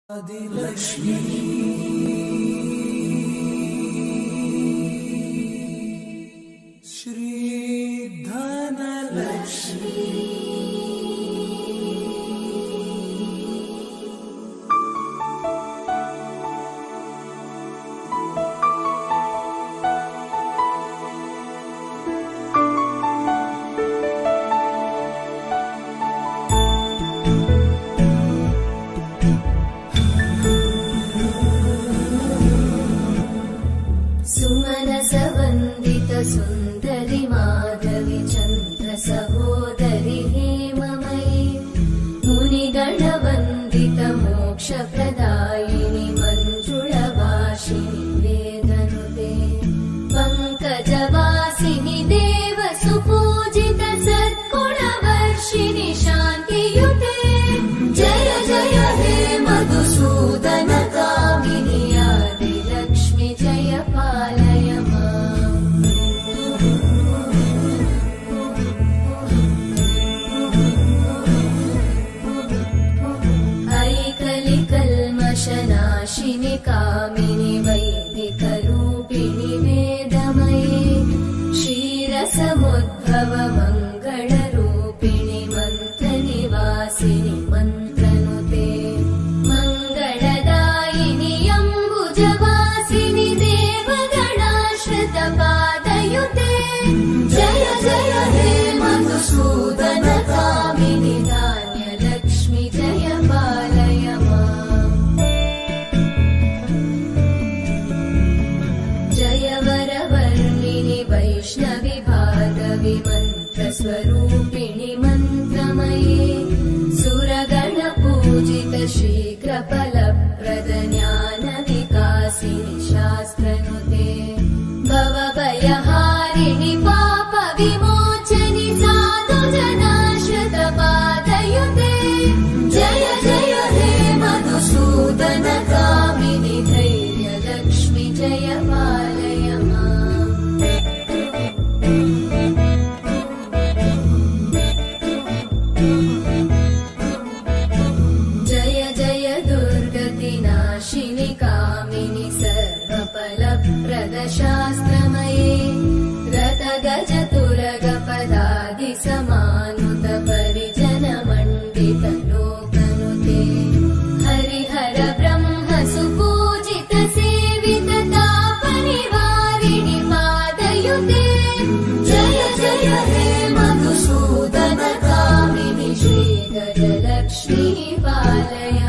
आदिलक्ष्मी श्री धनलक्ष्मी सुमनसवन्दित सुन्दरि माधवी चन्द्र सहोदरि हेममयी मुनिगणवन्दित मोक्षप्रदायिनि मञ्जुळवासिनि वेदनुते पङ्कजवासिनि देव सुपूजित सद्गुणवर्षिणि शान्तियुते जय जय हे मधुसूदन कामिनि आदिलक्ष्मि जय पालय कल्मषनाशिनि कामिनि वैदिकरूपिणि वेदमये क्षीरसमुद्भव मङ्गलरूपिणि मन्त्रनिवासिनि मन्त्रनुते मङ्गलदायिनि अम्बुजवासिनि देवगणाश्रितपादयुते जय जय हे मधुसूदन कामिनि धान्यलक्ष्मि जय पालय वरवर्णिनि वैष्णवि भार्गवि मन्त्रस्वरूपिणि मन्त्रमये सुरगणपूजित शीघ्रफलप्रद ज्ञानविकासिनि शास्त्रनुते भवभयहारिणि पापविमोचनि साधुजनाश्रितपादयुते जय जय हे मधुसूदन कामिनि धैर्यलक्ष्मि जय पालय जय जय दुर्गतिनाशिनि कामिनि सर्वफलप्रद शास्त्रमये रथगजतुरगपदादि समानुत परिजनमण्डित लोकनुते हरिहर ब्रह्म सुपूजित सेवित तापनिवारिणि पादयुते जय जय हे मधुसूदन कामिनि श्रीगजलक्ष्मी पालय